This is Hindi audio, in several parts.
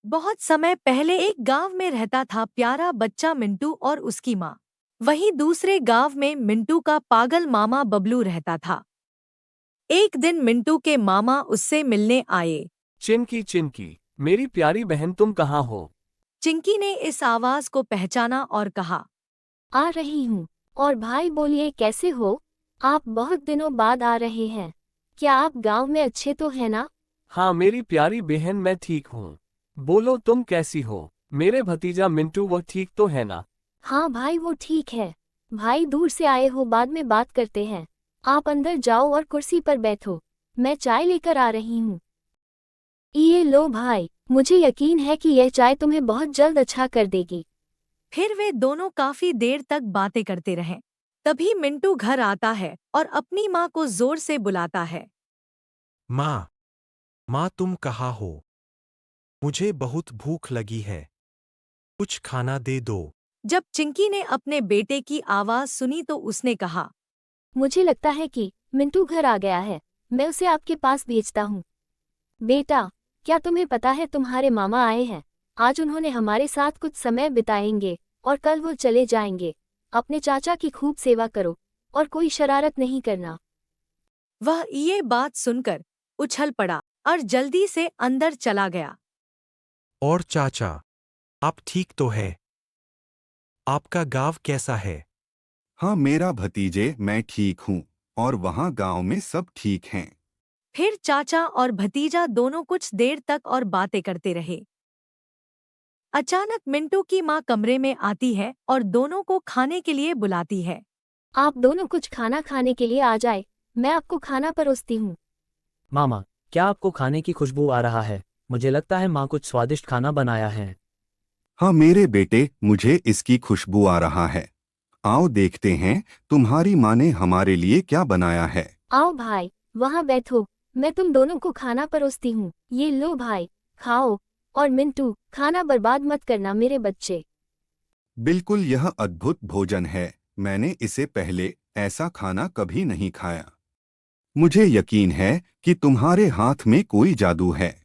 बहुत समय पहले एक गांव में रहता था प्यारा बच्चा मिंटू और उसकी माँ। वहीं दूसरे गांव में मिंटू का पागल मामा बबलू रहता था। एक दिन मिंटू के मामा उससे मिलने आए। चिंकी चिंकी, मेरी प्यारी बहन तुम कहाँ हो? चिंकी ने इस आवाज को पहचाना और कहा, आ रही हूँ। और भाई बोलिए कैसे हो? आप बहुत दिनों बाद आ रहे हैं। क्या आप गांव में अच्छे तो हैं ना? हाँ मेरी प्यारी बहन मैं ठीक हूँ। बोलो तुम कैसी हो? मेरे भतीजा मिंटू वो ठीक तो है ना? हाँ भाई वो ठीक है। भाई दूर से आए हो, बाद में बात करते हैं। आप अंदर जाओ और कुर्सी पर बैठो, मैं चाय लेकर आ रही हूँ। ये लो भाई, मुझे यकीन है कि यह चाय तुम्हें बहुत जल्द अच्छा कर देगी। फिर वे दोनों काफी देर तक बातें करते रहे। तभी मिंटू घर आता है और अपनी माँ को जोर से बुलाता है। माँ, माँ तुम कहाँ हो? मुझे बहुत भूख लगी है। कुछ खाना दे दो। जब चिंकी ने अपने बेटे की आवाज सुनी तो उसने कहा, मुझे लगता है कि मिंटू घर आ गया है। मैं उसे आपके पास भेजता हूँ। बेटा, क्या तुम्हें पता है तुम्हारे मामा आए हैं? आज उन्होंने हमारे साथ कुछ समय बिताएंगे और कल वो चले जाएंगे। अपने चाचा की खूब सेवा करो और कोई शरारत नहीं करना। वह ये बात सुनकर उछल पड़ा और जल्दी से अंदर चला गया। और चाचा, आप ठीक तो है? आपका गाँव कैसा है? हाँ मेरा भतीजे, मैं ठीक हूँ। और वहाँ गांव में सब ठीक हैं। फिर चाचा और भतीजा दोनों कुछ देर तक और बातें करते रहे। अचानक मिंटू की माँ कमरे में आती है और दोनों को खाने के लिए बुलाती है। आप दोनों कुछ खाना खाने के लिए आ जाए, मैं आपको खाना परोसती हूँ। मामा, क्या आपको खाने की खुशबू आ रहा है? मुझे लगता है माँ कुछ स्वादिष्ट खाना बनाया है। हाँ मेरे बेटे, मुझे इसकी खुशबू आ रहा है। आओ देखते हैं तुम्हारी माँ ने हमारे लिए क्या बनाया है। आओ भाई, वहाँ बैठो, मैं तुम दोनों को खाना परोसती हूँ। ये लो भाई, खाओ। और मिंटू, खाना बर्बाद मत करना मेरे बच्चे। बिल्कुल, यह अद्भुत भोजन है। मैंने इसे पहले ऐसा खाना कभी नहीं खाया। मुझे यकीन है कि तुम्हारे हाथ में कोई जादू है।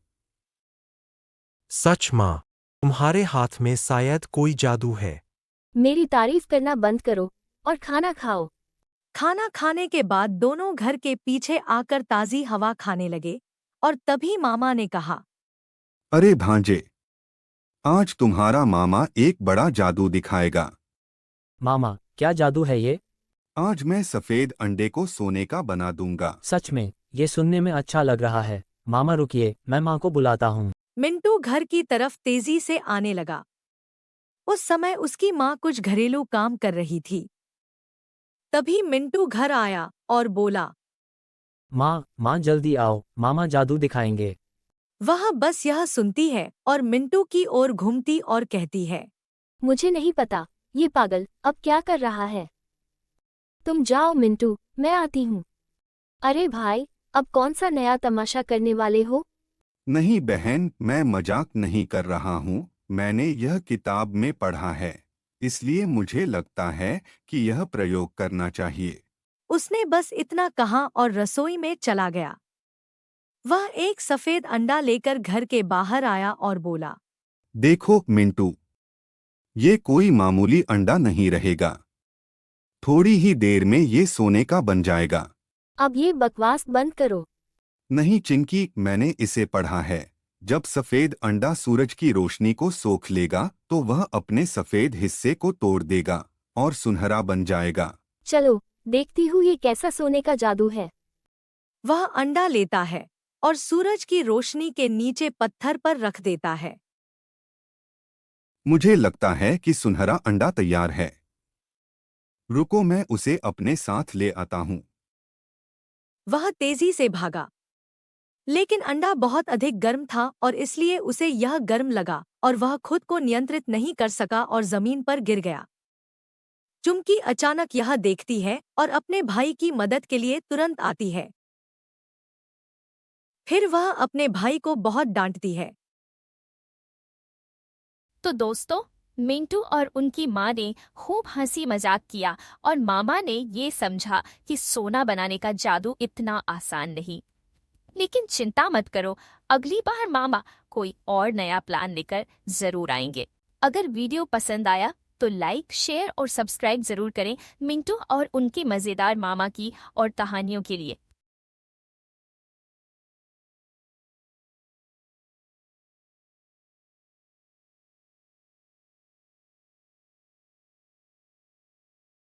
सच माँ, तुम्हारे हाथ में शायद कोई जादू है। मेरी तारीफ करना बंद करो और खाना खाओ। खाना खाने के बाद दोनों घर के पीछे आकर ताज़ी हवा खाने लगे और तभी मामा ने कहा, अरे भांजे, आज तुम्हारा मामा एक बड़ा जादू दिखाएगा। मामा, क्या जादू है ये? आज मैं सफेद अंडे को सोने का बना दूंगा। सच में, ये सुनने में अच्छा लग रहा है। मामा रुकिए, मैं माँ को बुलाता हूँ। मिंटू घर की तरफ तेजी से आने लगा। उस समय उसकी माँ कुछ घरेलू काम कर रही थी। तभी मिंटू घर आया और बोला। माँ जल्दी आओ, मामा जादू दिखाएंगे। वह बस यह सुनती है और मिंटू की ओर घूमती और कहती है, मुझे नहीं पता, ये पागल अब क्या कर रहा है। तुम जाओ मिंटू, मैं आती हूँ। अरे भाई, अब कौन सा नया तमाशा करने वाले हो? नहीं बहन, मैं मजाक नहीं कर रहा हूँ। मैंने यह किताब में पढ़ा है, इसलिए मुझे लगता है कि यह प्रयोग करना चाहिए। उसने बस इतना कहा और रसोई में चला गया। वह एक सफेद अंडा लेकर घर के बाहर आया और बोला, देखो मिंटू, ये कोई मामूली अंडा नहीं रहेगा। थोड़ी ही देर में ये सोने का बन जाएगा। अब ये बकवास बंद करो। नहीं चिंकी, मैंने इसे पढ़ा है। जब सफेद अंडा सूरज की रोशनी को सोख लेगा तो वह अपने सफेद हिस्से को तोड़ देगा और सुनहरा बन जाएगा। चलो, देखती हूँ ये कैसा सोने का जादू है। वह अंडा लेता है और सूरज की रोशनी के नीचे पत्थर पर रख देता है। मुझे लगता है कि सुनहरा अंडा तैयार है। रुको, मैं उसे अपने साथ ले आता हूँ। वह तेजी से भागा, लेकिन अंडा बहुत अधिक गर्म था और इसलिए उसे यह गर्म लगा और वह खुद को नियंत्रित नहीं कर सका और जमीन पर गिर गया। चुमकी अचानक यह देखती है और अपने भाई की मदद के लिए तुरंत आती है। फिर वह अपने भाई को बहुत डांटती है। तो दोस्तों, मिंटू और उनकी माँ ने खूब हंसी मजाक किया और मामा ने ये समझा कि सोना बनाने का जादू इतना आसान नहीं। लेकिन चिंता मत करो, अगली बार मामा कोई और नया प्लान लेकर जरूर आएंगे। अगर वीडियो पसंद आया तो लाइक, शेयर और सब्सक्राइब जरूर करें मिंटू और उनके मजेदार मामा की और कहानियों के लिए।